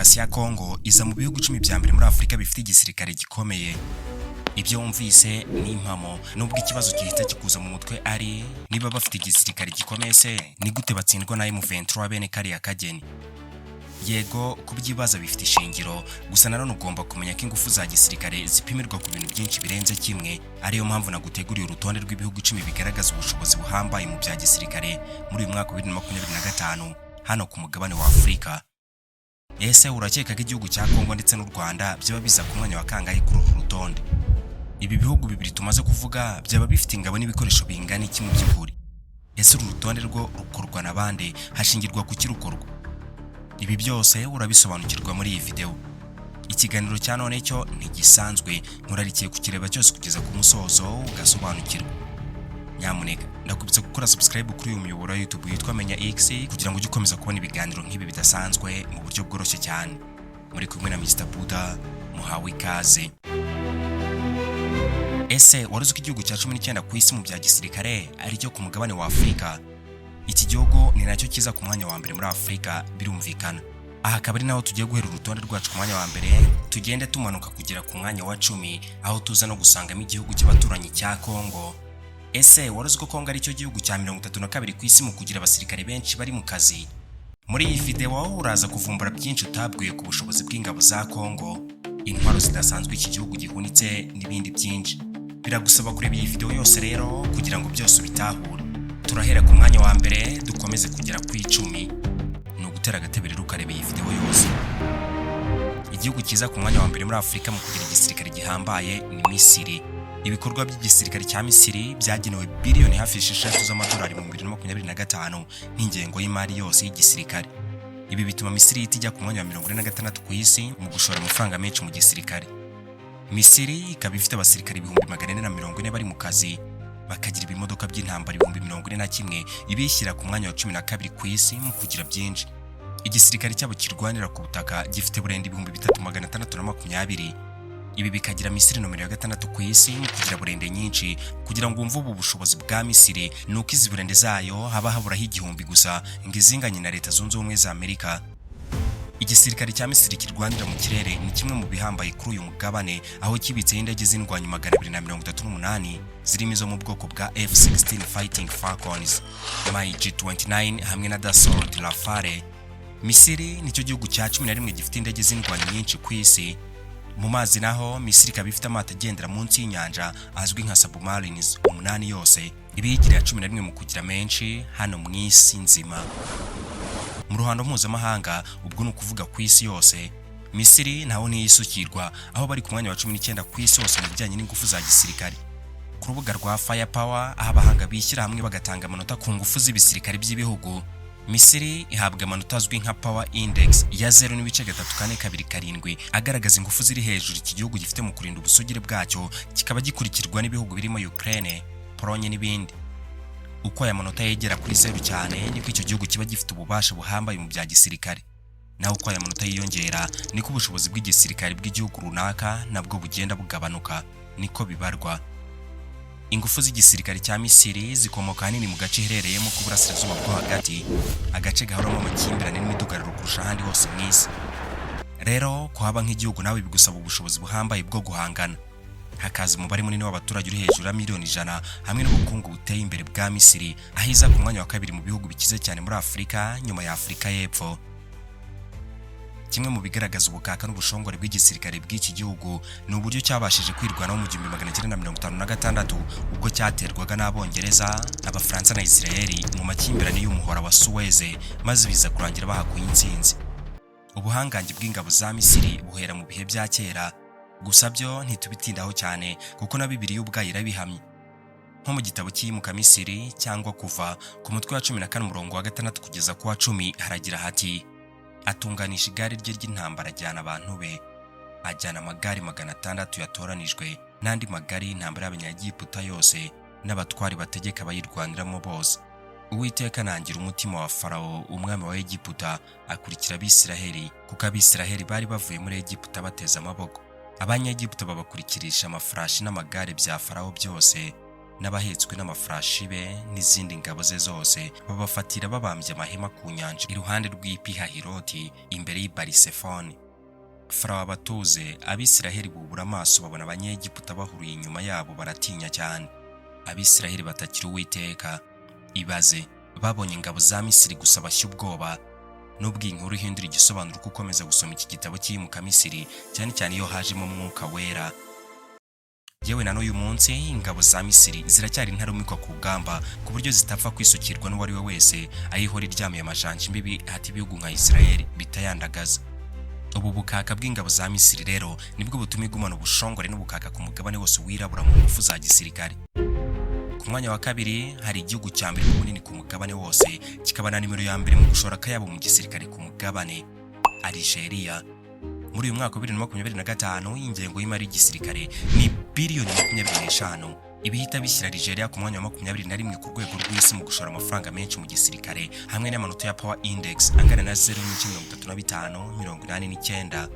Demokarasi ya Kongo iza mu bihugu 10 bya mbere muri Afrika bifite igisirikare gikomeye. Ibyo wumvise ni impamo, nubwo ikibazo gihita kikuza mu mutwe ari niba bafite igisirikare gikomeye se ni gute batsindwa na M23 bene kariya kageni. Yego kubyibaza bifite ishingiro, gusa nanone ugomba kumenya ko ingufu za gisirikare zipimirwa ku bintu byinshi birenze kimwe. Ariyo mpamvu naguteguriye urutonde rw'ibihugu 10 bigaragaza ubushobozi buhambaye mu bya gisirikare muri uyu mwaka wa 2025 hano ku mugabane wa Afrika. Ese urakeka ko igihugu cya Kongo ndetse n'u Rwanda byaba biza ku mwanya wa kangahe kuri uru rutonde? Ibi bihugu bibiri tumaze kuvuga byaba bifite ingabo n'ibikoresho bingana iki mu by'ukuri? Ese uru rutonde rwo rukorwa na bande, hashingirwa ku kirukorwa? Ibi byose urabisobanukirwa muri iyi video. Ikiganiro cya none cyo ntigisanzwe, nkurarikiye kukireba cyose kugeza ku musozo ugasobanukirwa. Nyamuneka ndakubitse gukora subscribe kuri uyu muyoboro wa YouTube yitwa Menya X kugira ngo ujye ukomeza kubona ibiganiro nk'ibi bidasanzwe mu buryo bworoshye cyane. Muri kumwe na Mr. Buda, muhawe ikaze. Ese waruzi ko igihugu cya 19 ku isi mu bya gisirikare ari cyo ku mugabane wa Afrika? Iki gihugu ni nacyo kiza ku mwanya wa mbere muri Afrika, birumvikana. Aha akaba ari naho tugiye guhera urutonde rwacu ku mwanya wa mbere, tugende tumanuka kugera ku mwanya wa 10 aho tuza no gusangamo igihugu cy'abaturanyi cya Kongo. Ese waruzi ko Kongo ari cyo gihugu cya 32 ku isi mu kugira abasirikare benshi bari mu kazi? Muri iyi video uraza kuvumbura byinshi utabwiye ku bushobozi bw'ingabo za Kongo, intwaro zidasanzwe iki gihugu gihunitse n'ibindi byinshi. Biragusaba kureba iyi video yose rero kugira ngo byose ubitahure. Turahera ku mwanya wa mbere dukomeze kugera ku 10. Ni ugutera agatebe rero ukareba iyi video yose. Igihugu kiza ku mwanya wa mbere muri Afrika mu kugira igisirikare gihambaye ni Misiri. Ibikorwa by'igisirikare cya Misiri byagenewe biliyoni hafi 6 z'amadolari mu 2025 n'ingengo y'imari yose y'igisirikare. Ibi bituma Misiri itijya ku mwanya wa 46 ku isi mu gushora amafaranga menshi mu gisirikare. Misiri ikaba ifite abasirikare 440 bari mu kazi, bakagira ibimodoka by'intambara 41 ibishyira ku mwanya wa 12 ku isi mu kugira byinshi. Igisirikare cyabo kirwanira ku butaka gifite burende 3620. Ibi bikagira Misiri nomero ya 6 ku isi mu kugira burende nyinshi. Kugira ngo umve ubu bushobozi bwa Misiri nuko izi burende zayo haba haburaho 1000 gusa ngo izinganye na Leta Zunze Ubumwe za Amerika. Igisirikare cya Misiri kirwanira mu kirere ni kimwe mu bihambaye kuri uyu mugabane, aho kibitse indege z'indwanyi 238 zirimo izo mu bwoko bwa F-16 Fighting Falcons, MiG-29 hamwe na Dassault Rafale. Misiri nicyo gihugu cya 11 gifite indege z'indwanyi nyinshi ku isi. Mu mazi naho Misiri ikaba ifite amato agendera munsi y'inyanja azwi nka submarines 8 yose, ibiyigira 11 mu kugira menshi hano mu isi nzima. Mu ruhando mpuzamahanga, ubwo ni ukuvuga ku isi yose, Misiri naho ntiyisukirwa, aho bari ku mwanya wa 19 ku isi hose mu bijyanye n'ingufu za gisirikare. Ku rubuga rwa Firepower, aho abahanga bishyira hamwe bagatanga amanota ku ngufu z'ibisirikare by'ibihugu, Misiri ihabwa amanota azwi nka Power Index ya 0.3427, agaragaza ingufu ziri hejuru iki gihugu gifite mu kurinda ubusugire bwacyo, kikaba gikurikirwa n'ibihugu birimo Ukraine, Pologne n'ibindi. Uko aya manota yegera kuri 0 cyane niko icyo gihugu kiba gifite ububasha buhambaye mu bya gisirikare. Naho uko aya manota yiyongera niko ubushobozi bw'igisirikare bw'igihugu runaka nabwo bugenda bugabanuka, niko bibarwa. Ingufu z'igisirikare cya Misiri zikomoka hanini mu gace iherereyemo ku burasirazuba bwo hagati, agace gahoramo amakimbirane n'imidugararo kurusha ahandi hose mu isi. Rero ko haba nk'igihugu nawe bigusaba ubushobozi buhambaye bwo guhangana. Hakaza umubare munini w'abaturage uri hejuru ya miliyoni 100 hamwe n'ubukungu buteye imbere bwa Misiri, ahiza ku mwanya wa 2 mu bihugu bikize cyane muri Afrika nyuma ya Afrika y'Epfo. Kimwe mu bigaragaza ubukaka n'ubushongore bw'igisirikare bw'iki gihugu ni uburyo cyabashije kwirwanaho mu 1956 ubwo cyaterwaga n'Abongereza, Abafaransa na Israeli mu makimbirane y'umuhora wa Suez, maze biza kurangira bahakuye intsinzi. Ubuhangange bw'ingabo za Misiri buhera mu bihe bya kera, gusa byo ntitubitindaho cyane kuko na Bibiliya ubwayo irabihamye. Nko mu gitabo cy'iyimuka Misiri cyangwa Kuva ku mutwe wa 14 umurongo wa 6 kugeza ku wa 10 haragira hati: atunganisha igare rye ry'intambara ajyana abantu be, ajyana amagare 600 yatoranijwe n'andi magare y'intambara y'Abanyagiputa yose n'abatwari bategeka bayirwaniramo bose. Uwiteka nangira umutima wa Farawo umwami wa Egiputa akurikira Abisiraheli, kuko Abisiraheli bari bavuye muri Egiputa bateza amaboko. Abanyagiputa babakurikirisha amafarashi n'amagare bya Farawo byose, n'abahetswe n'amafarashi be n'izindi ngabo ze zose babafatira babambye amahema ku nyanja iruhande rw'ipihahiroti imbere y'Barisefoni. Farawo abatuze, Abisiraheli bubura amaso babona Abanyegiputa bahuruye inyuma yabo baratinya cyane. Abisiraheli batakira Uwiteka. Ibaze, babonye ingabo za Misiri gusa bashya ubwoba. Nubwo inkuru ihindura igisobanuro uko ukomeza gusoma iki gitabo cy'iyimuka Misiri, cyane cyane iyo hajemo Mwuka Wera. Yewe na n'uyu munsi ingabo za Misiri ziracyari intarumikwa ku rugamba ku buryo zitapfa kwisukirwa n'uwari we wese ayihora iryamiye amajanja imbibi hati ibihugu nka Isiraheli bitayandagaza. Ubu bukaka bw'ingabo za Misiri rero nibwo butuma igumana ubushongore n'ubukaka ku mugabane wose wirabura mu ngufu za gisirikare. Ku mwanya wa kabiri hari igihugu cya mbere munini ku mugabane wose, kikaba na nimero ya mbere mu gushora akayabo mu gisirikare ku mugabane, Algeria. Muri uyu mwaka wa 2025 ingengo y'imari y'igisirikare ni biliyoni 25. Ibihita bishyira Algeria ku mwanya wa 21 ku rwego rw'isi mu gushora amafaranga menshi mu gisirikare, hamwe n'amanota ya Power Index angana na 0.3589.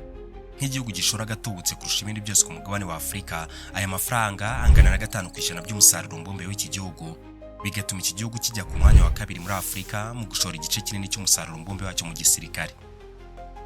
Nk'igihugu gishora gatubutse kurusha ibindi byose ku mugabane wa Afurika, aya mafaranga angana na 5% by'umusaruro mbumbe w'iki gihugu, bigatuma iki gihugu kijya ku mwanya wa kabiri muri Afurika mu gushora igice kinini cy'umusaruro mbumbe wacyo mu gisirikare.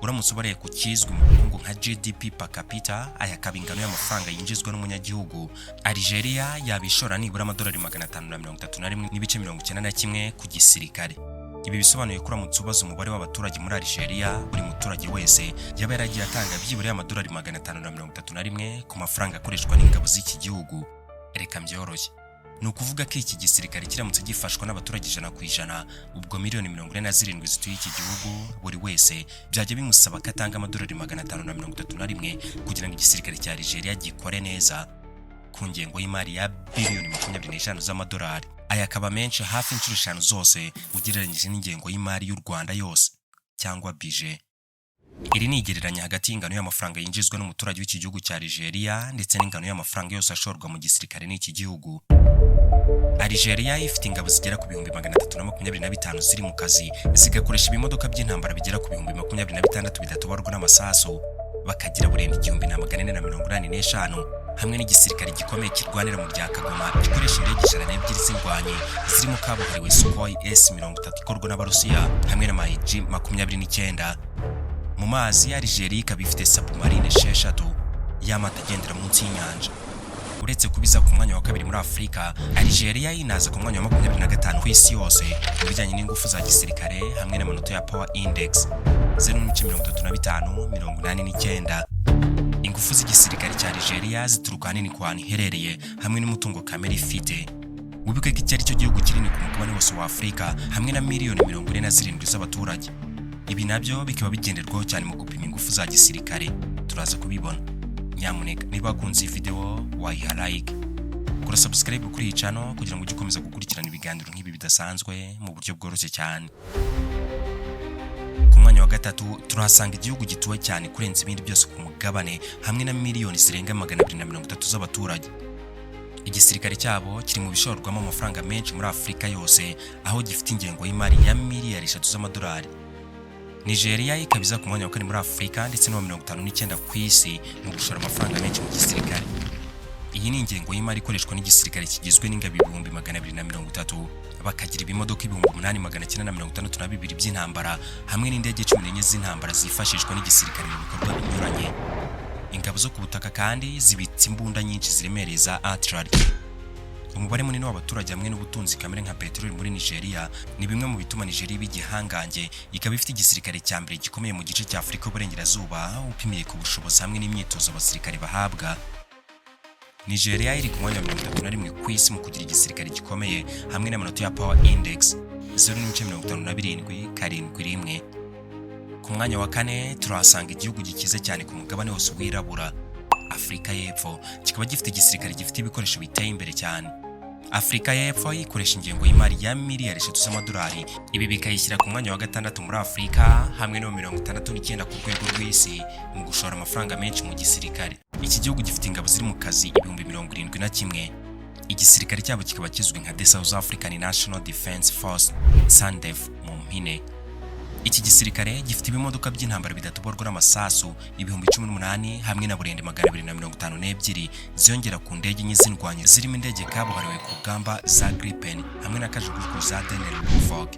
Uramutse ubareye ku kizwi mu bukungu nka GDP per capita, aya akaba ingano y'amafaranga yinjizwa n'umunyagihugu, Algeria yabishora nibura amadolari 531 ku gisirikare. Ibi bisobanuye ko uramutse ubaza umubare w'abaturage muri Algeria, buri muturage wese yaba yaragiye atanga byibura amadolari 531 ku mafaranga akoreshwa n'ingabo z'iki gihugu. Reka mbyoroshye, ni ukuvuga ko iki gisirikare kiramutse gifashwa n'abaturage 100%, ubwo miliyoni 47 zituye iki gihugu, buri wese byajya bimusaba ko atanga amadolari 531 kugira ngo igisirikare cya Algeria gikore neza, ku ngengo y'imari ya biliyoni 25 z'amadolari. Aya akaba menshi hafi inshuro 5 zose ugereranyije n'ingengo y'imari y'u Rwanda yose, cyangwa budget. Iri ni igereranya hagati y'ingano y'amafaranga yinjizwa n'umuturage w'iki gihugu cya Algeria ndetse n'ingano y'amafaranga yose ashorwa mu gisirikare n'iki gihugu. Algeria ifite ingabo zigera ku 325 ziri mu kazi, zigakoresha ibimodoka by'intambara bigera ku 26 bidatobarwa n'amasasu, bakagira burenda 1485, hamwe n'igisirikare gikomeye kirwanira mu bya Kagoma gikoresha indege 12 z'indwanyi zirimo kabuhariwe Sukhoi S-30 ikorwa n'Abarusiya hamwe na MiG-29. Mu mazi Algeria ikaba ifite submarine 6 y'amato agendera munsi y'inyanja. Uretse kubiza ku mwanya wa kabiri muri Afurika, Algeria inaza ku mwanya wa 25 ku isi yose mu bijyanye n'ingufu za gisirikare hamwe n'amanota ya Power Index 0.3589. Ingufu z'igisirikare cya Algeria zituruka hanini ku hantu iherereye hamwe n'umutungo kamere ifite. Wibuke ko iki ari cyo gihugu kinini ku mugabane wose wa Afurika hamwe na miliyoni 47 z'abaturage. Ibi nabyo bikaba bigenderwaho cyane mu gupima ingufu za gisirikare. Turaza kubibona. Nyamuneka niba wakunze iyi video wayiha like, kora subscribe kuri iyi channel kugira ngo ujye ukomeza gukurikirana ibiganiro nk'ibi bidasanzwe mu buryo bworoshye cyane. Ku mwanya wa gatatu turahasanga igihugu gituwe cyane kurenza ibindi byose ku mugabane hamwe na miliyoni zirenga 230 z'abaturage. Igisirikare cyabo kiri mu bishorwamo amafaranga menshi muri Afurika yose, aho gifite ingengo y'imari ya miliyari 3 z'amadolari. Nigeria ikabiza ku mwanya wa kane muri Afurika ndetse no 59 ku isi mu gushora amafaranga menshi mu gisirikare. Iyi ni ingengo y'imari ikoreshwa n'igisirikare kigizwe n'ingabo 230, bakagira ibimodoka 8962 by'intambara hamwe n'indege 14 z'intambara zifashishwa n'igisirikare mu bikorwa binyuranye. Ingabo zo ku butaka kandi zibitse imbunda nyinshi ziremereye za artillery. Umubare munini w'abaturage hamwe n'ubutunzi kamere nka peteroli muri Nigeria ni bimwe mu bituma Nigeria bigihangange, ikaba ifite igisirikare cya mbere gikomeye mu gice cya Afurika y'Uburengerazuba upimiye ku bushobozi hamwe n'imyitozo abasirikare bahabwa. Nigeria iri ku mwanya wa 31 ku isi mu kugira igisirikare gikomeye hamwe n'amanota ya Power Index 0.5771. Ku mwanya wa kane turahasanga igihugu gikize cyane ku mugabane wose wirabura, Afurika y'Epfo, kikaba gifite igisirikare gifite ibikoresho biteye imbere cyane. Afurika y'Epfo ikoresha ingengo y'imari ya miliyari 3 z'amadolari, ibi bikayishyira ku mwanya wa gatandatu muri Afurika hamwe no 69 ku rwego rw'isi mu gushora amafaranga menshi mu gisirikare. Iki gihugu gifite ingabo ziri mu kazi 71,000. Igisirikare cyabo kikaba kizwi nka The South African National Defense Force, SANDF mu mpine. Iki gisirikare gifite ibimodoka by'intambara bidatoborwa n'amasasu 18,000 hamwe na burende 252 ziyongera ku ndege enye z'indwanyi zirimo indege kabuhariwe ku rugamba za Gripen hamwe na kajugujugu za Daniel Lufog.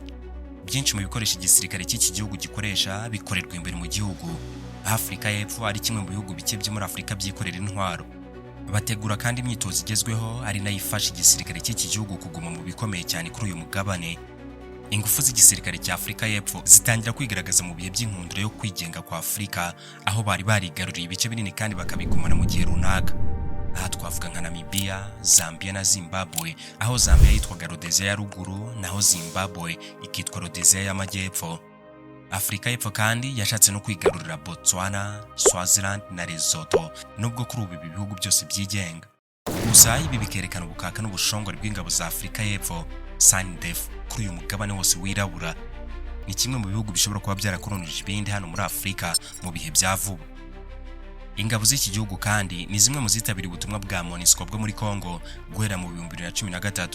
Byinshi mu bikoresho igisirikare cy'iki gihugu gikoresha bikorerwa imbere mu gihugu. Afurika y'Epfo ari kimwe mu bihugu bike byo muri Afurika byikorera intwaro. Bategura kandi imyitozo igezweho ari nayo ifasha igisirikare cy'iki gihugu kuguma mu bikomeye cyane kuri uyu mugabane. Ingufu z'igisirikare cya Afurika y'Epfo zitangira kwigaragaza mu bihe by'inkundura yo kwigenga kwa Afurika, aho bari barigaruriye ibice binini kandi bakabigumana mu gihe runaka. Aha twavuga nka Namibia, Zambia na Zimbabwe, aho Zambia yitwaga Rhodesia ya ruguru naho Zimbabwe ikitwa Rhodesia y'amajyepfo. Afurika y'Epfo kandi yashatse no kwigarurira Botswana, Swaziland na Lesotho, nubwo kuri ubu bihugu byose byigenga. Gusa ibi bikerekana ubukaka n'ubushongore bw'ingabo za Afurika y'Epfo. SANDF kuri uyu mugabane wose wirabura ni kimwe mu bihugu bishobora kuba byarakolonije ibindi hano muri Afurika mu bihe bya vuba. Ingabo z'iki gihugu kandi ni zimwe mu zitabiriye ubutumwa bwa MONUSCO bwo muri Congo guhera mu 2013.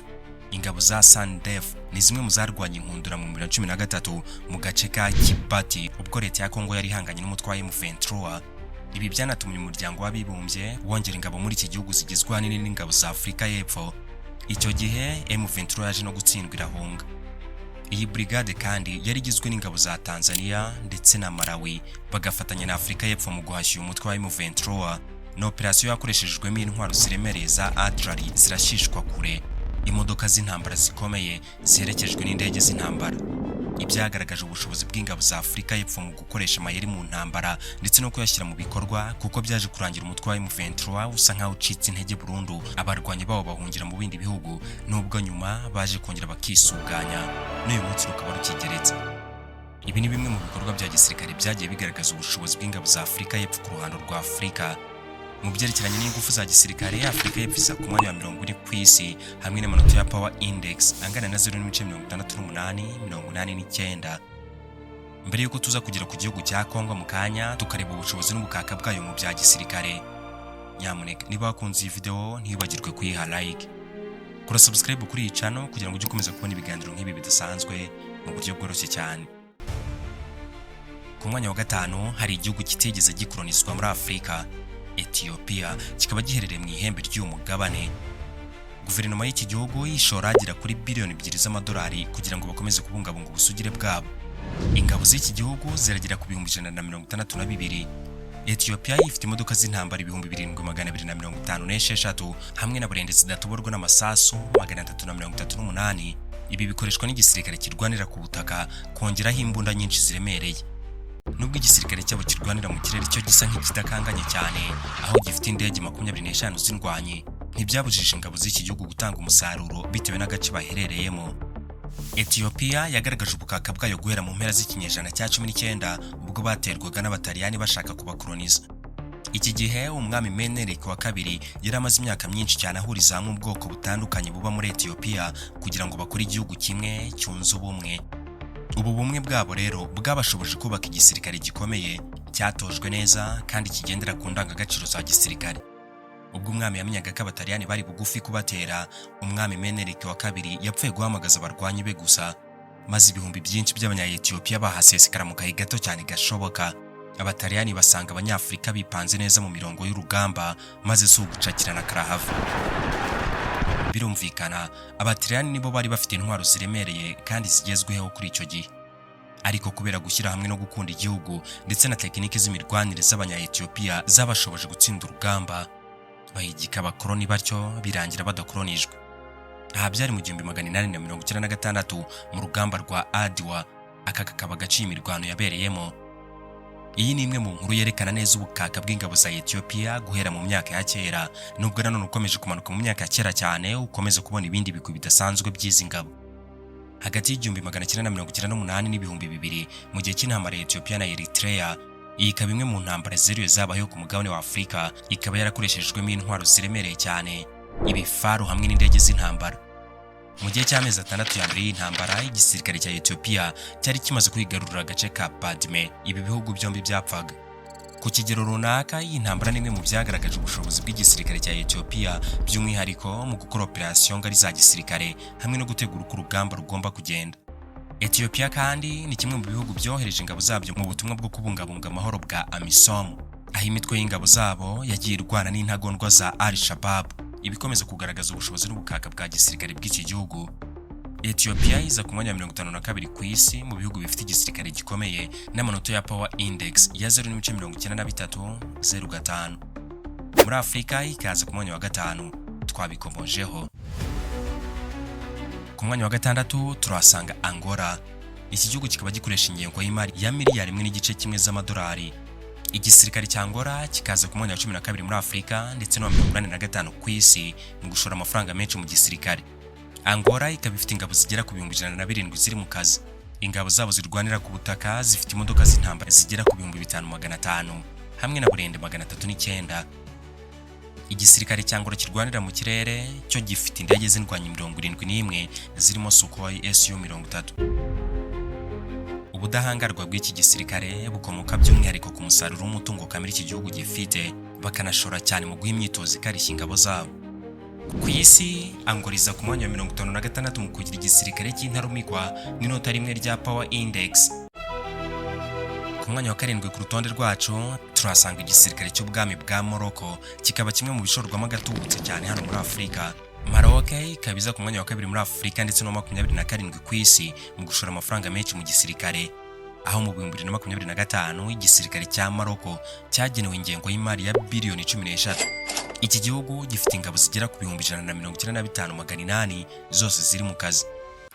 Ingabo za SANDF ni zimwe mu zarwanya inkundura mu 2013 mu gace ka Kibati ubwo leta ya Congo yari ihanganye n'umutwe wa M23. Ibi byanatumye umuryango w'abibumbye wongera ingabo muri iki gihugu zigizwe ahanini n'ingabo za Afurika y'Epfo. Icyo gihe M23 yaje no gutsindwa irahunga. Iyi brigade kandi yari igizwe n'ingabo za Tanzania ndetse na Malawi bagafatanya na Afurika y'Epfo mu guhashya umutwe wa M23. Na operasiyo yakoreshejwemo intwaro ziremereye za artillery zirashishwa kure, imodoka z'intambara zikomeye ziherekejwe n'indege z'intambara. Ibyagaragaje ubushobozi bw'ingabo za Afurika y'Epfo mu gukoresha amayeri mu ntambara ndetse no kuyashyira mu bikorwa, kuko byaje kurangira umutwe wa M23 usa nkaho ucitse intege burundu, abarwanyi babo bahungira mu bindi bihugu, nubwo nyuma baje kongera bakisuganya n'uyu munsi rukaba rukigeretse. Ibi ni bimwe mu bikorwa bya gisirikare byagiye bigaragaza ubushobozi bw'ingabo za Afurika y'Epfo ku ruhando rwa Afurika. Mu byerekeranye n'ingufu za gisirikare, Afurika y'Epfo iza ku mwanya wa 40 ku isi hamwe n'amanota ya Power Index angana na 0.6889. Mbere yuko tuza kugera ku gihugu cya Congo mu kanya tukareba ubushobozi n'ubukaka bwayo mu bya gisirikare, nyamuneka niba wakunze iyi video ntibagirwe kuyiha like, kora subscribe kuri iyi channel kugira ngo ujye ukomeza kubona ibiganiro nk'ibi bidasanzwe mu buryo bworoshye cyane. Ku mwanya wa 5 hari igihugu kitigeze gikolonizwa muri Afurika, Ethiopia, kikaba giherereye mu ihembe ry'uyu mugabane. Guverinoma y'iki gihugu yishora agera kuri biliyoni 2 z'amadolari kugira ngo bakomeze kubungabunga ubusugire bwabo. Ingabo z'iki gihugu ziragera ku 162. Ethiopia ifite imodoka z'intambara 7256 hamwe na burende zidatoborwa n'amasasu 338. Ibi bikoreshwa n'igisirikare kirwanira ku butaka, kongeraho imbunda nyinshi ziremereye. Nubwo igisirikare cyabo kirwanira mu kirere cyo gisa nk'ikidakanganye cyane, aho gifite indege 25 z'indwanyi, ntibyabujije ingabo z'iki gihugu gutanga umusaruro bitewe n'agace baherereyemo. Ethiopia yagaragaje ubukaka bwayo guhera mu mpera z'ikinyejana cya 19 ubwo baterwaga n'abataliyani bashaka kubakoloniza. Iki gihe umwami Menelik wa kabiri yari amaze imyaka myinshi cyane ahuriza hamwe ubwoko butandukanye buba muri Ethiopia kugira ngo bakore igihugu kimwe cyunze ubumwe. Ubu bumwe bwabo rero bwabashoboje kubaka igisirikare gikomeye, cyatojwe neza kandi kigendera ku ndangagaciro za gisirikare. Ubwo umwami yamenyaga ko abataliyani bari bugufi kubatera, umwami Menelik wa kabiri yapfuye guhamagaza abarwanyi be gusa, maze ibihumbi byinshi by'abanya-Ethiopia bahasesekara mu gahe gato cyane gashoboka. Abataliyani basanga abanyafurika bipanze neza mu mirongo y'urugamba, maze si ugucakirana karahava. Birumvikana abataliyani nibo bari bafite intwaro ziremereye kandi zigezweho kuri icyo gihe, ariko kubera gushyira hamwe no gukunda igihugu ndetse na tekinike z'imirwanire z'abanya-Ethiopia zabashoboje gutsinda urugamba, bahigika abakoloni batyo birangira badakolonijwe. Aha byari mu 1896 mu rugamba rwa Adwa, aka kakaba gaciye imirwano yabereyemo. Iyi ni imwe mu nkuru yerekana neza ubukaka bw'ingabo za Ethiopia guhera mu myaka ya kera, nubwo nanone ukomeje kumanuka mu myaka ya kera cyane ukomeza kubona ibindi bigwi bidasanzwe by'izi ngabo. Hagati y'1998 n'ibihumbi 2000 mu gihe cy'intambara ya Ethiopia na Eritrea, iyi ikaba imwe mu ntambara zeruye zabayeho ku mugabane wa Afurika, ikaba yarakoreshejwemo intwaro ziremereye cyane, ibifaru hamwe n'indege z'intambara. Mu gihe cy'amezi 6 ya mbere y'intambara, igisirikare cya Ethiopia cyari kimaze kwigarurira agace ka Badme, ibi bihugu byombi byapfaga. Ku kigero runaka, iyi ntambara nimwe mu byagaragaje ubushobozi bw'igisirikare cya Ethiopia, by'umwihariko mu gukora operasiyo ngari za gisirikare hamwe no gutegura uko urugamba rugomba kugenda. Ethiopia kandi ni kimwe mu bihugu byohereje ingabo zabyo mu butumwa bwo kubungabunga amahoro bwa AMISOM, aho imitwe y'ingabo zabo yagiye irwana n'intagondwa za Al-Shabaab, ibikomeza kugaragaza ubushobozi n'ubukaka bwa gisirikare bw'iki gihugu. Ethiopia iza ku mwanya wa 52 ku isi mu bihugu bifite igisirikare gikomeye n'amanota ya Power Index ya 0.9305. Muri Afrika ikaza ku mwanya wa 5, twabikomojeho. Ku mwanya wa 6 turasanga Angola. Iki gihugu kikaba gikoresha ingengo y'imari ya miliyari 1.1 z'amadolari. Igisirikare cya Angola kikaza ku mwanya wa 12 muri Afrika ndetse no 85 ku isi mu gushora amafaranga menshi mu gisirikare. Angola ikaba ifite ingabo zigera ku 107 ziri mu kazi. Ingabo zabo zirwanira ku butaka zifite imodoka z'intambara zigera ku 5500 hamwe na burende 309. Igisirikare cya Angola kirwanira mu kirere cyo gifite indege z'indwanyi 71 zirimo Sukhoi Su-30. Ubudahangarwa bw'iki gisirikare bukomoka by'umwihariko ku musaruro w'umutungo kamere iki gihugu gifite, bakanashora cyane mu guha imyitozo ikarishya ingabo zabo. Ku isi Angola iza ku mwanya wa 56 mu kugira igisirikare cy'intarumikwa n'inota rimwe rya Power Index. Ku mwanya wa 7 ku rutonde rwacu turasanga igisirikare cy'ubwami bwa Morocco, kikaba kimwe mu bishorwamo agatubutse cyane hano muri Afrika. Maroc ikaba iza ku mwanya wa 2 muri Afrika ndetse no 27 ku isi mu gushora amafaranga menshi mu gisirikare, aho mu 2025 igisirikare cya Morocco cyagenewe ingengo y'imari ya biliyoni 13. Iki gihugu gifite ingabo zigera ku 195,800 zose ziri mu kazi.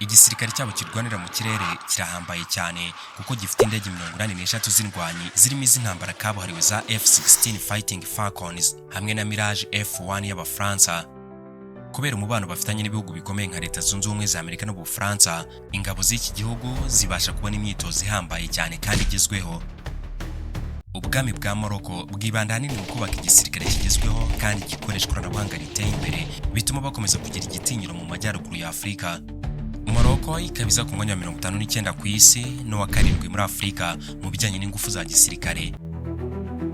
Igisirikare cyabo kirwanira mu kirere kirahambaye cyane kuko gifite indege 83 z'indwanyi zirimo iz'intambara kabuhariwe za F-16 Fighting Falcons hamwe na Mirage F1 y'Abafaransa. Kubera umubano bafitanye n'ibihugu bikomeye nka Leta Zunze Ubumwe za Amerika n'Ubufaransa, ingabo z'iki gihugu zibasha kubona imyitozo ihambaye cyane kandi igezweho. Ubwami bwa Morocco bwibanda ahanini mu kubaka igisirikare kigezweho kandi gikoresha ikoranabuhanga riteye imbere, bituma bakomeza kugira igitinyiro mu majyaruguru ya Afrika. Morocco ikaba iza ku mwanya wa 59 ku isi no wa 7 muri Afrika mu bijyanye n'ingufu za gisirikare.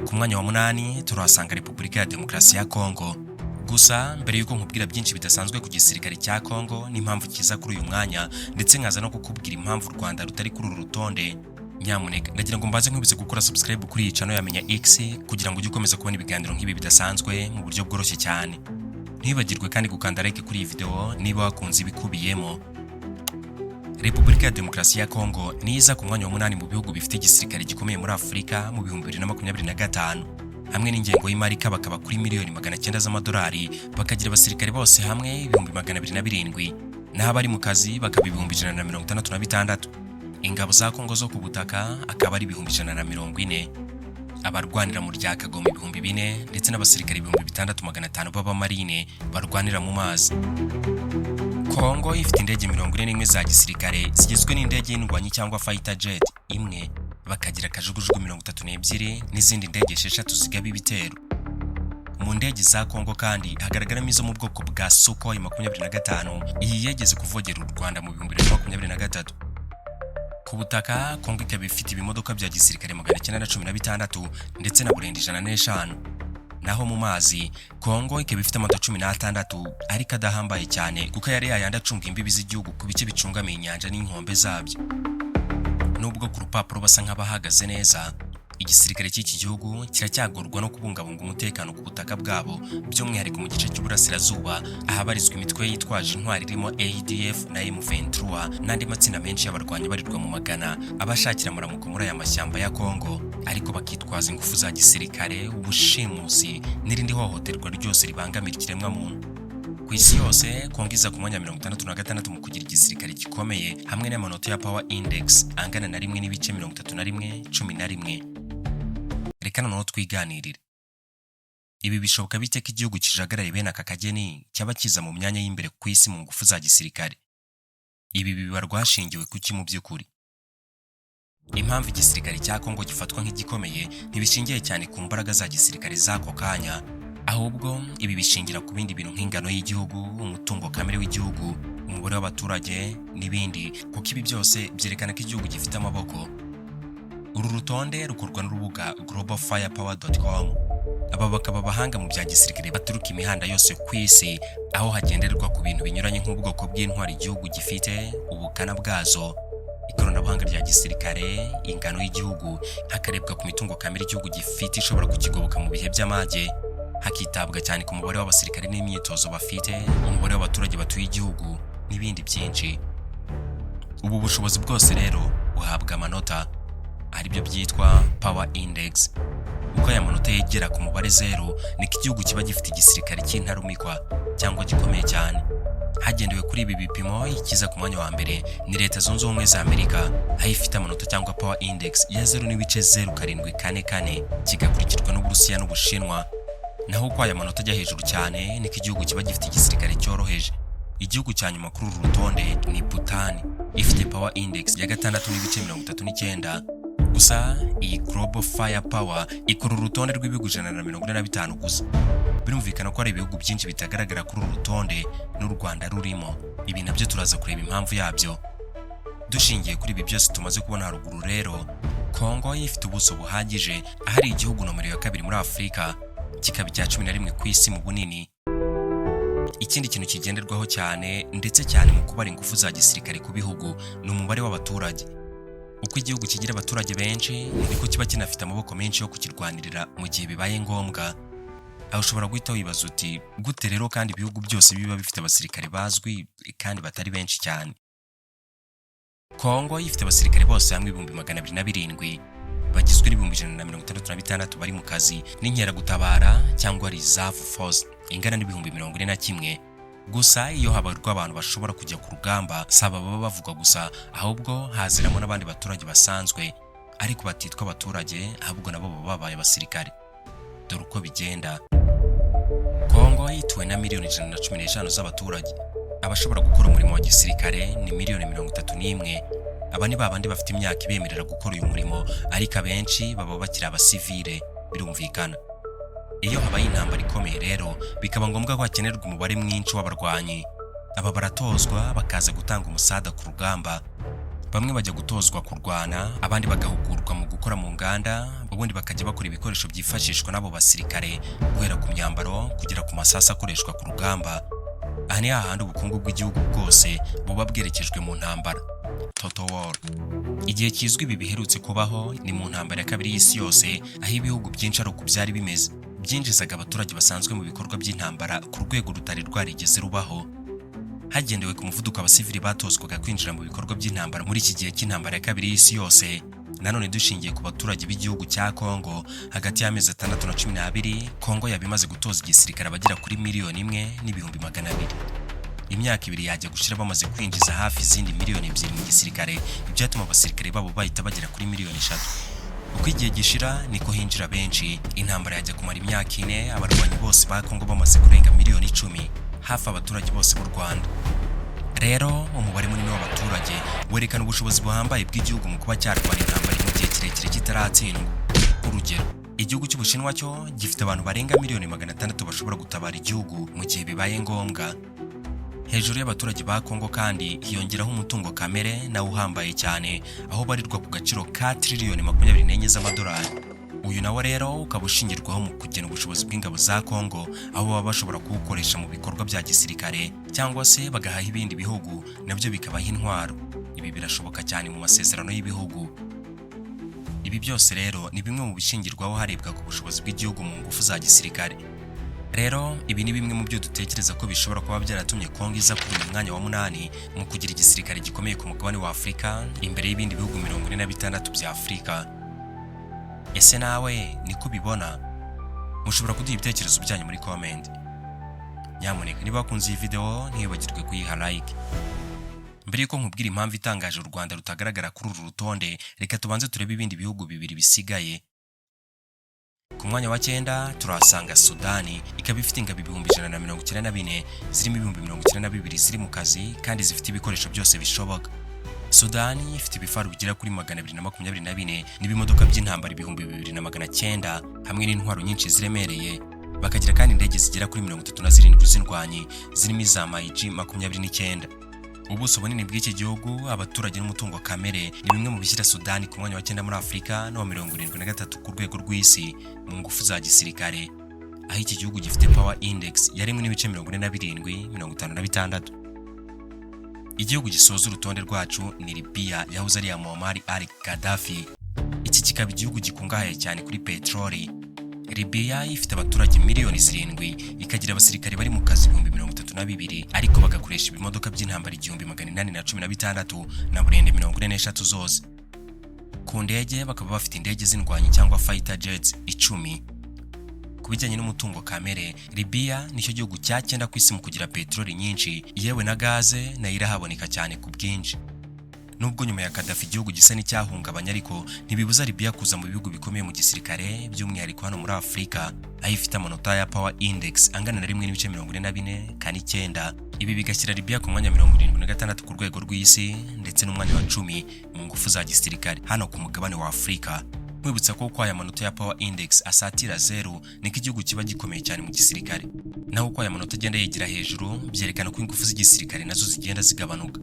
Ku mwanya wa 8 turasanga Repubulika ya Demokarasi ya Congo. Gusa mbere yuko nkubwira byinshi bidasanzwe ku gisirikare cya Congo n'impamvu kiza kuri uyu mwanya, ndetse nkaza no kukubwira impamvu u Rwanda rutari kuri uru rutonde, nyamuneka ndagira ngo mbaze nkubise gukora subscribe kuri iyi channel yamenya X kugira ngo ujye ukomeza kubona ibiganiro nk'ibi bidasanzwe mu buryo bworoshye cyane. Ntibagirwe kandi gukanda like kuri iyi video niba wakunze ibikubiyemo. Repubulika ya Demokarasi ya Congo niza ku mwanya wa 8 mu bihugu bifite igisirikare gikomeye muri Afrika mu 2025, hamwe n'ingengo y'imari kabakaba kuri miliyoni 900 z'amadolari, bakagira abasirikare bose hamwe 207,000 naho abari mu kazi bakaba 156. Ingabo za Congo zo ku butaka akaba ari 140, abarwanira mu rya Kagome 4,000 ndetse n'abasirikare 6,500 b'abamarine barwanira mu mazi. Congo ifite indege 41 za gisirikare zigizwe n'indege y'indwanyi cyangwa fighter jet imwe, bakagira kajugujugu 32 n'izindi ndege 6 zigaba ibitero. Mu ndege za Congo kandi hagaragaramo izo mu bwoko bwa Sukhoi 25, iyi yegeze kuvogera u Rwanda mu 2023. Ku butaka Congo ikaba ifite ibimodoka bya gisirikare 916 ndetse na burende 105. Naho mu mazi Congo ikaba ifite amato 16 ariko adahambaye cyane kuko yari yayandi acunga imbibi z'igihugu ku bice bicungamiye inyanja n'inkombe zabyo. Nubwo ku rupapuro basa nk'abahagaze neza, igisirikare cy'iki gihugu kiracyagorwa no kubungabunga umutekano ku butaka bwabo, by'umwihariko mu gice cy'uburasirazuba ahabarizwa imitwe yitwaje intwari irimo ADF na M23 n'andi matsinda menshi y'abarwanyi barirwa mu magana abashakira amaramuko muri aya mashyamba ya Congo, ariko bakitwaza ingufu za gisirikare, ubushimusi n'irindi hohoterwa ryose ribangamira ikiremwa muntu. Ku isi yose Congo iza ku mwanya wa 66 mu kugira igisirikare gikomeye hamwe n'amanota ya Power Index angana na 1.3111. Reka noneho twiganirire. Ibi bishoboka bite ko igihugu kijagaraye bene aka kageni cyaba kiza mu myanya y'imbere ku isi mu ngufu za gisirikare? Ibi bibarwa hashingiwe kuki mu by'ukuri? Impamvu igisirikare cya Congo gifatwa nk'igikomeye ntibishingiye cyane ku mbaraga za gisirikare z'ako kanya, ahubwo ibi bishingira ku bindi bintu nk'ingano y'igihugu, umutungo kamere w'igihugu, umubare w'abaturage n'ibindi, kuko ibi byose byerekana ko igihugu gifite amaboko. Uru rutonde rukorwa n'urubuga globalfirepower.com. Aba bakaba abahanga mu bya gisirikare baturuka imihanda yose ku isi, aho hagenderwa ku bintu binyuranye nk'ubwoko bw'intwari igihugu gifite, ubukana bwazo, ikoranabuhanga rya gisirikare, ingano y'igihugu, hakarebwa ku mitungo kamere igihugu gifite ishobora kukigoboka mu bihe by'amage, hakitabwa cyane ku mubare w'abasirikare n'imyitozo bafite, umubare w'abaturage batuye igihugu n'ibindi byinshi. Ubu bushobozi bwose rero buhabwa amanota aribyo byitwa Power Index. Uko aya manota yegera ku mubare 0 niko igihugu kiba gifite igisirikare cy'intarumikwa cyangwa gikomeye cyane. Hagendewe kuri ibi bipimo, ikiza ku mwanya wa mbere ni Leta Zunze Ubumwe za Amerika, aho ifite amanota cyangwa Power Index ya 0.0744, kigakurikirwa n'Uburusiya n'Ubushinwa. Naho uko aya manota ajya hejuru cyane niko igihugu kiba gifite igisirikare cyoroheje. Igihugu cya nyuma kuri uru rutonde ni Bhutan, ifite Power Index ya 6.39. Gusa iyi Global Firepower ikora urutonde rw'ibihugu 145 gusa. Birumvikana ko ari ibihugu byinshi bitagaragara kuri uru rutonde n'u Rwanda rurimo. Ibi nabyo turaza kureba impamvu yabyo. Dushingiye kuri ibi byose tumaze kubona haruguru rero, Kongo ifite ubuso buhagije, ahari igihugu nomero ya 2 muri Afurika, kikaba icya 11 ku isi mu bunini. Ikindi kintu kigenderwaho cyane ndetse cyane mu kubara ingufu za gisirikare ku bihugu ni umubare w'abaturage. Uko igihugu kigira abaturage benshi niko kiba kinafite amaboko menshi yo kukirwanirira mu gihe bibaye ngombwa. Aho ushobora guhita wibaza uti gute rero kandi ibihugu byose biba bifite abasirikare bazwi kandi batari benshi cyane. Kongo ifite abasirikare bose hamwe 207 bagizwe n'ibihumbi 166 bari mu kazi n'inkeragutabara cyangwa reserve force ingana n'ibihumbi 41. Gusa iyo habarwa abantu bashobora kujya ku rugamba, saba baba bavuga gusa, ahubwo haziramo n'abandi baturage basanzwe ariko batitwa abaturage, ahubwo nabo baba babaye abasirikare. Dore uko bigenda. Kongo ituwe na miliyoni 115 z'abaturage. Abashobora gukora umurimo wa gisirikare ni miliyoni 31. Aba ni babandi bafite imyaka ibemerera gukora uyu murimo, ariko abenshi baba bakiri abasivile. Birumvikana. Iyo habaye intambara ikomeye rero, bikaba ngombwa ko hakenerwa umubare mwinshi w'abarwanyi. Aba baratozwa bakaza gutanga umusada ku rugamba. Bamwe bajya gutozwa kurwana, abandi bagahugurwa mu gukora mu nganda, ubundi bakajya bakora ibikoresho byifashishwa n'abo basirikare, guhera ku myambaro kugera ku masasa akoreshwa ku rugamba. Aha ni hahandi ubukungu bw'igihugu bwose buba bwerekejwe mu ntambara. Total War. Igihe kizwi ibi biherutse kubaho ni mu ntambara ya kabiri y'isi yose, aho ibihugu byinshi ari uko byari bimeze. Byinjizaga abaturage basanzwe mu bikorwa by'intambara ku rwego rutari rwarigeze rubaho. Hagendewe ku muvuduko abasivili batozwaga kwinjira mu bikorwa by'intambara muri iki gihe cy'intambara ya kabiri y'isi yose. Nanone dushingiye ku baturage b'igihugu cya Kongo, hagati y'amezi 6 na 12, Kongo yabimaze gutoza igisirikare abagera kuri 1,200,000. Imyaka 2 yajya gushira bamaze kwinjiza hafi izindi 2,000,000 mu gisirikare, ibyatuma abasirikare babo bahita bagera kuri 3,000,000. Uko igihe gishira niko hinjira benshi. Intambara yajya kumara imyaka 4, abarwanyi bose ba Kongo bamaze kurenga 10,000,000, hafi abaturage bose b'u Rwanda. Rero umubare munini w'abaturage werekana ubushobozi buhambaye bw'igihugu mu kuba cyarwana intambara mu gihe kirekire kitaratsindwa. Urugero, igihugu cy'Ubushinwa cyo gifite abantu barenga 600,000 bashobora gutabara igihugu mu gihe bibaye ngombwa. Hejuru y'abaturage ba Kongo kandi hiyongeraho umutungo kamere nawo uhambaye cyane, aho barirwa ku gaciro ka trillion 24 z'amadolari. Uyu nawo rero ukaba ushingirwaho mu kugena ubushobozi bw'ingabo za Kongo, aho baba bashobora kuwukoresha mu bikorwa bya gisirikare cyangwa se bagahaha ibindi bihugu nabyo bikabaha intwaro. Ibi birashoboka cyane mu masezerano y'ibihugu. Ibi byose rero ni bimwe mu bishingirwaho harebwa ku bushobozi bw'igihugu mu ngufu za gisirikare. Rero ibi ni bimwe mu byo dutekereza ko bishobora kuba byaratumye Kongo iza ku mwanya wa 8 mu kugira igisirikare gikomeye ku mugabane wa Afurika, imbere y'ibindi bihugu 46 bya Afurika. Ese nawe niko bibona? Mushobora kuduha ibitekerezo byanyu muri comment. Nyamuneka niba wakunze iyi video ntibagirwe kuyiha like. Mbere yuko nkubwira impamvu itangaje u Rwanda rutagaragara kuri uru rutonde, reka tubanze turebe ibindi bihugu 2 bisigaye. Ku mwanya wa 9 turasanga Sudani, ikaba ifite ingabo 194, zirimo 92 ziri mu kazi kandi zifite ibikoresho byose bishoboka. Sudani ifite ibifaru bigera kuri 224 n'ibimodoka by'intambara 2,900 hamwe n'intwaro nyinshi ziremereye. Bakagira kandi indege zigera kuri 37 z'indwanyi zirimo iza MiG-29. Ubuso bunini bw'iki gihugu, abaturage n'umutungo kamere ni bimwe mu bishyira Sudani ku mwanya wa 9 muri Afurika no 73 ku rwego rw'isi mu ngufu za gisirikare, aho iki gihugu gifite Power Index yaremwe n'ibice 47, 56. Igihugu gisoza urutonde rwacu ni Libya yahoze ari iya Muammar al-Gaddafi. Iki kikaba igihugu gikungahaye cyane kuri peteroli. Libya ifite abaturage miliyoni 7, ikagira abasirikare bari mu kazi 32,000 ariko bagakoresha ibimodoka by'intambara 816 na burende 43 zose. Ku ndege bakaba bafite indege z'indwanyi cyangwa fighter jets 10. Ku bijyanye n'umutungo kamere, Libya nicyo gihugu cya 9 ku isi mu kugira peteroli nyinshi, yewe na gaze nayo irahaboneka cyane ku bwinshi. Nubwo nyuma ya Gaddafi igihugu gisa n'icyahungabanya, ariko ntibibuza Libya kuza mu bihugu bikomeye mu gisirikare, by'umwihariko hano muri Afurika, aho ifite amanota ya Power Index angana na 1.44 ibi bigashyira Libya ku mwanya 76 ku rwego rw'isi ndetse n'umwanya wa 10 mu ngufu za gisirikare hano ku mugabane wa Afurika. Mwibutsa ko aya manota ya Power Index asatira 0 niko igihugu kiba gikomeye cyane mu gisirikare, naho uko aya manota agenda yegera hejuru byerekana ko ingufu z'igisirikare nazo zigenda zigabanuka.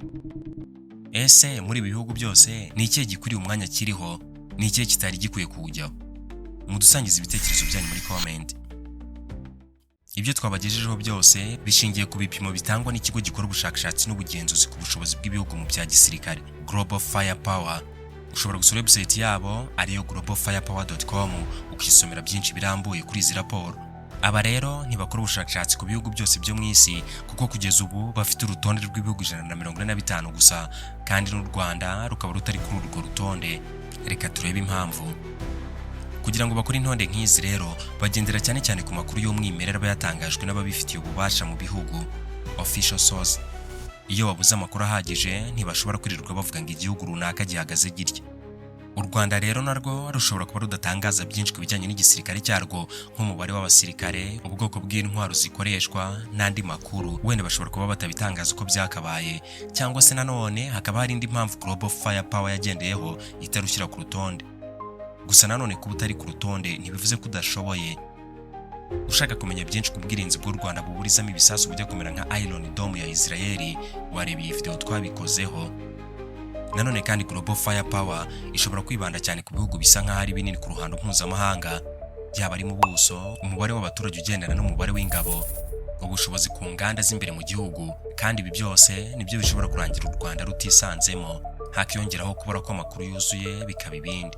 Ese muri ibi bihugu byose ni ikihe gikwiriye umwanya kiriho, ni ikihe kitari gikwiye kuwujyaho? Mudusangiza ibitekerezo byanyu muri comment. Ibyo twabagejejeho byose bishingiye ku bipimo bitangwa n'ikigo gikora ubushakashatsi n'ubugenzuzi ku bushobozi bw'ibihugu mu bya gisirikare, Global Firepower. Ushobora gusura website yabo ariyo globalfirepower.com ukisomera byinshi birambuye kuri izi raporo. Aba rero ntibakora ubushakashatsi ku bihugu byose byo mu isi, kuko kugeza ubu bafite urutonde rw'ibihugu 145 gusa, kandi n'u Rwanda rukaba rutari kuri urwo rutonde. Reka turebe impamvu. Kugira ngo bakore intonde nk'izi rero, bagendera cyane cyane ku makuru y'umwimerere aba yatangajwe n'ababifitiye ububasha mu bihugu, official source. Iyo babuze amakuru ahagije, ntibashobora kwirirwa bavuga ngo igihugu runaka gihagaze gitya. U Rwanda rero narwo rushobora kuba rudatangaza byinshi ku bijyanye n'igisirikare cyarwo, nk'umubare w'abasirikare, ubwoko bw'intwaro zikoreshwa n'andi makuru, wenda bashobora kuba batabitangaza uko byakabaye, cyangwa se nanone hakaba hari indi mpamvu Global Firepower yagendeyeho itarushyira ku rutonde. Gusa nanone kuba utari ku rutonde ntibivuze ko udashoboye. Ushaka kumenya byinshi ku bwirinzi bw'u Rwanda buburizamo ibisasu bujya kumera nka Iron Dome ya Israel, wareba iyi video twabikozeho. Nanone kandi Global Firepower ishobora kwibanda cyane ku bihugu bisa nk'aho ari binini ku ruhando mpuzamahanga, byaba ari mu buso, umubare w'abaturage ugendana n'umubare w'ingabo, ubushobozi ku nganda z'imbere mu gihugu, kandi ibi byose nibyo bishobora kurangira u Rwanda rutisanzemo, hakiyongeraho kubura ko amakuru yuzuye bikaba ibindi.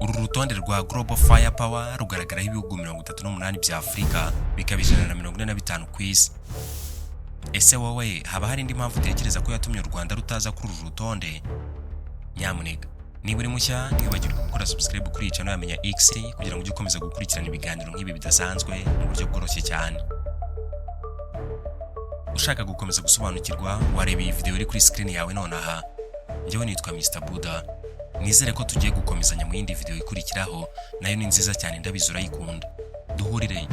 Uru rutonde rwa Global Firepower rugaragaraho ibihugu 38 bya Afurika, bikaba 145 ku isi. Ese wowe haba hari indi mpamvu utekereza ko yatumye u Rwanda rutaza kuri uru rutonde? Nyamuneka niba uri mushya ntibagirwe gukora subscribe kuri channel ya Menya X kugira ngo ujye ukomeza gukurikirana ibiganiro nk'ibi bidasanzwe mu buryo bworoshye cyane. Ushaka gukomeza gusobanukirwa, wareba iyi video iri kuri screen yawe nonaha. Njyewe nitwa Mr Buddha. Nizere ko tugiye gukomezanya mu yindi video ikurikiraho, nayo ni nziza cyane ndabizura yikunda. Duhurire.